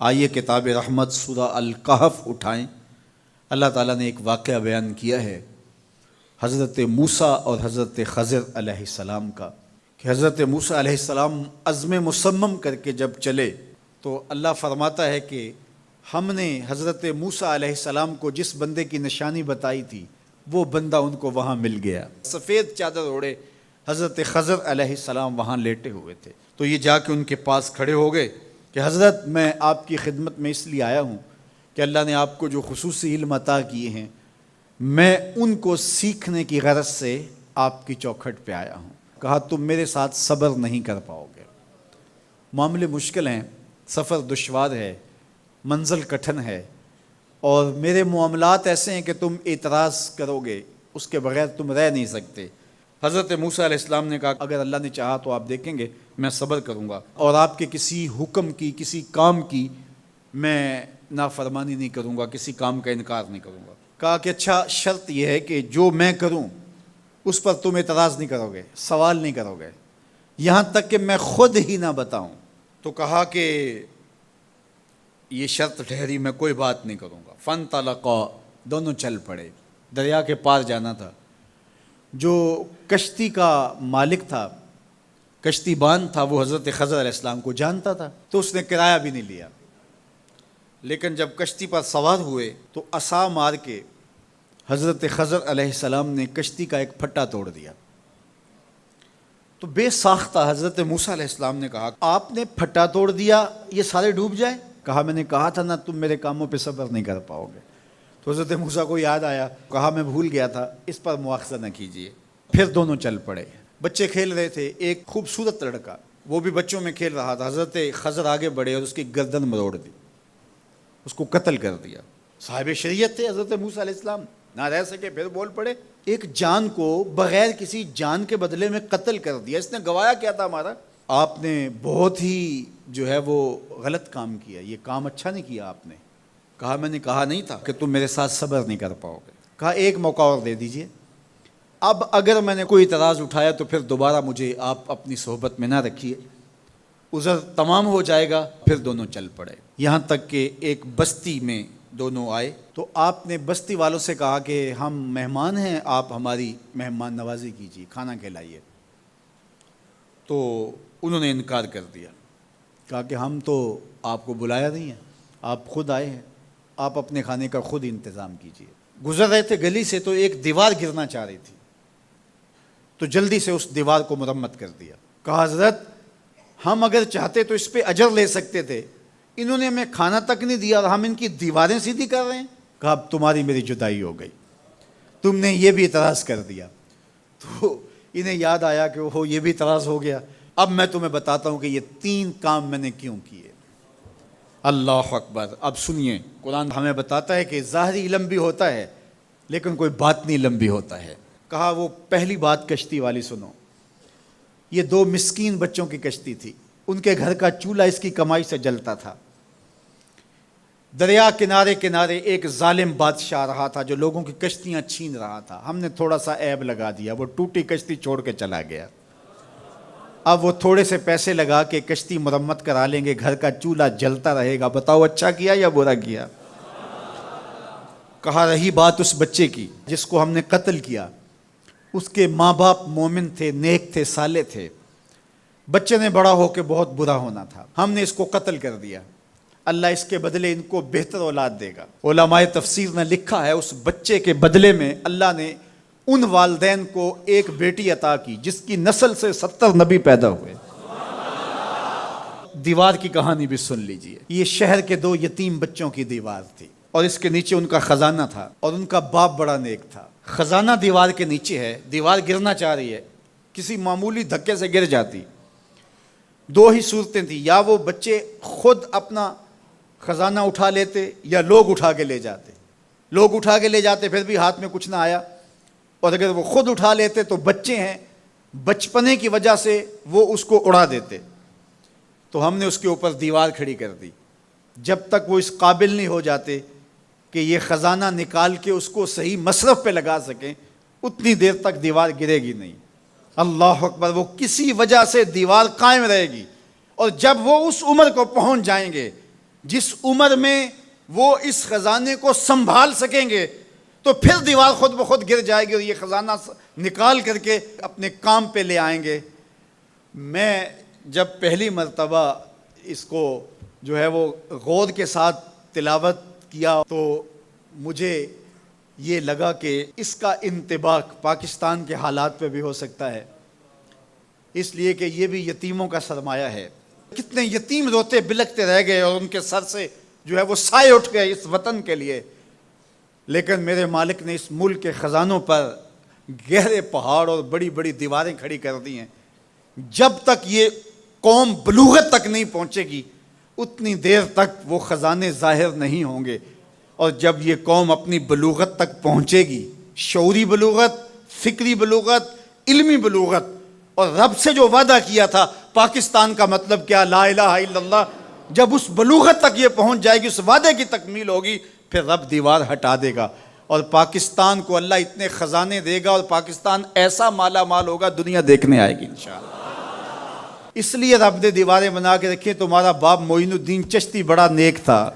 آئیے کتاب رحمت سورہ الکہف اٹھائیں۔ اللہ تعالیٰ نے ایک واقعہ بیان کیا ہے حضرت موسیٰ اور حضرت خضر علیہ السلام کا، کہ حضرت موسیٰ علیہ السلام عزم مصمم کر کے جب چلے تو اللہ فرماتا ہے کہ ہم نے حضرت موسیٰ علیہ السلام کو جس بندے کی نشانی بتائی تھی وہ بندہ ان کو وہاں مل گیا۔ سفید چادر اوڑے حضرت خضر علیہ السلام وہاں لیٹے ہوئے تھے، تو یہ جا کے ان کے پاس کھڑے ہو گئے کہ حضرت میں آپ کی خدمت میں اس لیے آیا ہوں کہ اللہ نے آپ کو جو خصوصی علم عطا کیے ہیں میں ان کو سیکھنے کی غرض سے آپ کی چوکھٹ پہ آیا ہوں۔ کہا تم میرے ساتھ صبر نہیں کر پاؤ گے، معاملے مشکل ہیں، سفر دشوار ہے، منزل کٹھن ہے، اور میرے معاملات ایسے ہیں کہ تم اعتراض کرو گے، اس کے بغیر تم رہ نہیں سکتے۔ حضرت موسیٰ علیہ السلام نے کہا اگر اللہ نے چاہا تو آپ دیکھیں گے میں صبر کروں گا، اور آپ کے کسی حکم کی کسی کام کی میں نافرمانی نہیں کروں گا، کسی کام کا انکار نہیں کروں گا۔ کہا کہ اچھا شرط یہ ہے کہ جو میں کروں اس پر تم اعتراض نہیں کرو گے، سوال نہیں کرو گے، یہاں تک کہ میں خود ہی نہ بتاؤں۔ تو کہا کہ یہ شرط ٹھہری، میں کوئی بات نہیں کروں گا۔ فانطلقا، دونوں چل پڑے، دریا کے پار جانا تھا۔ جو کشتی کا مالک تھا، کشتی بان تھا، وہ حضرت خضر علیہ السلام کو جانتا تھا، تو اس نے کرایہ بھی نہیں لیا، لیکن جب کشتی پر سوار ہوئے تو عصا مار کے حضرت خضر علیہ السلام نے کشتی کا ایک پھٹا توڑ دیا۔ تو بے ساختہ حضرت موسیٰ علیہ السلام نے کہا آپ نے پھٹا توڑ دیا، یہ سارے ڈوب جائیں؟ کہا میں نے کہا تھا نا تم میرے کاموں پہ صبر نہیں کر پاؤ گے۔ تو حضرت موسیٰ کو یاد آیا، کہا میں بھول گیا تھا، اس پر مواخذہ نہ کیجیے۔ پھر دونوں چل پڑے۔ بچے کھیل رہے تھے، ایک خوبصورت لڑکا وہ بھی بچوں میں کھیل رہا تھا۔ حضرت خضر آگے بڑھے اور اس کی گردن مروڑ دی، اس کو قتل کر دیا۔ صاحب شریعت تھے حضرت موسیٰ علیہ السلام، نہ رہ سکے، پھر بول پڑے ایک جان کو بغیر کسی جان کے بدلے میں قتل کر دیا، اس نے گوایا کیا تھا ہمارا؟ آپ نے بہت ہی جو ہے وہ غلط کام کیا، یہ کام اچھا نہیں کیا آپ نے۔ کہا میں نے کہا نہیں تھا کہ تم میرے ساتھ صبر نہیں کر پاؤ گے۔ کہا ایک موقع اور دے دیجئے، اب اگر میں نے کوئی اعتراض اٹھایا تو پھر دوبارہ مجھے آپ اپنی صحبت میں نہ رکھیے، عذر تمام ہو جائے گا۔ پھر دونوں چل پڑے، یہاں تک کہ ایک بستی میں دونوں آئے تو آپ نے بستی والوں سے کہا کہ ہم مہمان ہیں، آپ ہماری مہمان نوازی کیجیے، کھانا کھلائیے۔ تو انہوں نے انکار کر دیا، کہا کہ ہم تو آپ کو بلایا نہیں ہے، آپ خود آئے ہیں، آپ اپنے کھانے کا خود انتظام کیجیے۔ گزر رہے تھے گلی سے تو ایک دیوار گرنا چاہ رہی تھی، تو جلدی سے اس دیوار کو مرمت کر دیا۔ کہا حضرت ہم اگر چاہتے تو اس پہ اجر لے سکتے تھے، انہوں نے ہمیں کھانا تک نہیں دیا اور ہم ان کی دیواریں سیدھی کر رہے ہیں۔ کہا اب تمہاری میری جدائی ہو گئی، تم نے یہ بھی اعتراض کر دیا۔ تو انہیں یاد آیا کہ وہ یہ بھی اعتراض ہو گیا۔ اب میں تمہیں بتاتا ہوں کہ یہ 3 کام میں نے کیوں کیے۔ اللہ اکبر۔ اب سنیے، قرآن ہمیں بتاتا ہے کہ ظاہری علم بھی ہوتا ہے لیکن کوئی باطنی علم بھی ہوتا ہے۔ کہا وہ پہلی بات کشتی والی سنو، یہ 2 مسکین بچوں کی کشتی تھی، ان کے گھر کا چولہا اس کی کمائی سے جلتا تھا۔ دریا کنارے کنارے ایک ظالم بادشاہ رہا تھا جو لوگوں کی کشتیاں چھین رہا تھا، ہم نے تھوڑا سا عیب لگا دیا، وہ ٹوٹی کشتی چھوڑ کے چلا گیا۔ اب وہ تھوڑے سے پیسے لگا کے کشتی مرمت کرا لیں گے، گھر کا چولہا جلتا رہے گا، بتاؤ اچھا کیا یا برا کیا؟ کہا رہی بات اس بچے کی جس کو ہم نے قتل کیا، اس کے ماں باپ مومن تھے، نیک تھے، صالح تھے، بچے نے بڑا ہو کے بہت برا ہونا تھا، ہم نے اس کو قتل کر دیا، اللہ اس کے بدلے ان کو بہتر اولاد دے گا۔ علماء تفسیر نے لکھا ہے اس بچے کے بدلے میں اللہ نے ان والدین کو ایک بیٹی عطا کی جس کی نسل سے 70 نبی پیدا ہوئے۔ دیوار کی کہانی بھی سن لیجئے، یہ شہر کے 2 یتیم بچوں کی دیوار تھی اور اس کے نیچے ان کا خزانہ تھا، اور ان کا باپ بڑا نیک تھا۔ خزانہ دیوار کے نیچے ہے، دیوار گرنا چاہ رہی ہے، کسی معمولی دھکے سے گر جاتی۔ 2 ہی صورتیں تھیں، یا وہ بچے خود اپنا خزانہ اٹھا لیتے یا لوگ اٹھا کے لے جاتے۔ لوگ اٹھا کے لے جاتے پھر بھی ہاتھ میں کچھ نہ آیا، اور اگر وہ خود اٹھا لیتے تو بچے ہیں، بچپنے کی وجہ سے وہ اس کو اڑا دیتے۔ تو ہم نے اس کے اوپر دیوار کھڑی کر دی، جب تک وہ اس قابل نہیں ہو جاتے کہ یہ خزانہ نکال کے اس کو صحیح مصرف پہ لگا سکیں، اتنی دیر تک دیوار گرے گی نہیں۔ اللہ اکبر۔ وہ کسی وجہ سے دیوار قائم رہے گی، اور جب وہ اس عمر کو پہنچ جائیں گے جس عمر میں وہ اس خزانے کو سنبھال سکیں گے تو پھر دیوار خود بخود گر جائے گی اور یہ خزانہ نکال کر کے اپنے کام پہ لے آئیں گے۔ میں جب پہلی مرتبہ اس کو جو ہے وہ غور کے ساتھ تلاوت کیا تو مجھے یہ لگا کہ اس کا انطباق پاکستان کے حالات پہ بھی ہو سکتا ہے، اس لیے کہ یہ بھی یتیموں کا سرمایہ ہے۔ کتنے یتیم روتے بلکتے رہ گئے اور ان کے سر سے جو ہے وہ سائے اٹھ گئے اس وطن کے لیے، لیکن میرے مالک نے اس ملک کے خزانوں پر گہرے پہاڑ اور بڑی بڑی دیواریں کھڑی کر دی ہیں۔ جب تک یہ قوم بلوغت تک نہیں پہنچے گی اتنی دیر تک وہ خزانے ظاہر نہیں ہوں گے، اور جب یہ قوم اپنی بلوغت تک پہنچے گی، شعوری بلوغت، فکری بلوغت، علمی بلوغت، اور رب سے جو وعدہ کیا تھا پاکستان کا مطلب کیا، لا الہ الا اللہ، جب اس بلوغت تک یہ پہنچ جائے گی، اس وعدے کی تکمیل ہوگی، پھر رب دیوار ہٹا دے گا اور پاکستان کو اللہ اتنے خزانے دے گا اور پاکستان ایسا مالا مال ہوگا دنیا دیکھنے آئے گی انشاءاللہ۔ اس لیے رب نے دیواریں بنا کے رکھی۔ تمہارا باپ معین الدین چشتی بڑا نیک تھا،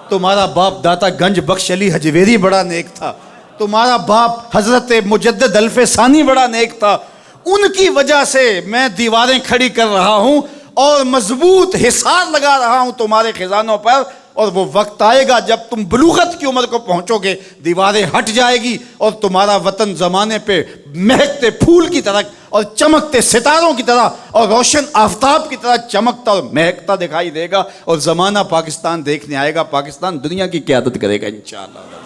تمہارا باپ داتا گنج بخش علی حجویری بڑا نیک تھا، تمہارا باپ حضرت مجدد الف ثانی بڑا نیک تھا، ان کی وجہ سے میں دیواریں کھڑی کر رہا ہوں اور مضبوط حصار لگا رہا ہوں تمہارے خزانوں پر، اور وہ وقت آئے گا جب تم بلوغت کی عمر کو پہنچو گے، دیواریں ہٹ جائے گی اور تمہارا وطن زمانے پہ مہکتے پھول کی طرح اور چمکتے ستاروں کی طرح اور روشن آفتاب کی طرح چمکتا اور مہکتا دکھائی دے گا، اور زمانہ پاکستان دیکھنے آئے گا، پاکستان دنیا کی قیادت کرے گا انشاءاللہ۔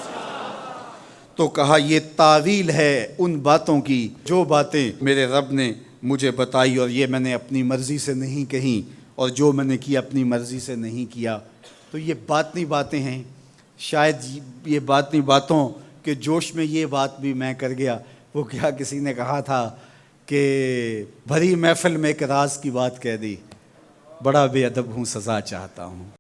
تو کہا یہ تعویل ہے ان باتوں کی جو باتیں میرے رب نے مجھے بتائی، اور یہ میں نے اپنی مرضی سے نہیں کہیں، اور جو میں نے کیا اپنی مرضی سے نہیں کیا۔ تو یہ باطنی باتیں ہیں، شاید یہ باطنی باتوں کے جوش میں یہ بات بھی میں کر گیا۔ وہ کیا کسی نے کہا تھا کہ بھری محفل میں ایک راز کی بات کہہ دی، بڑا بے ادب ہوں سزا چاہتا ہوں۔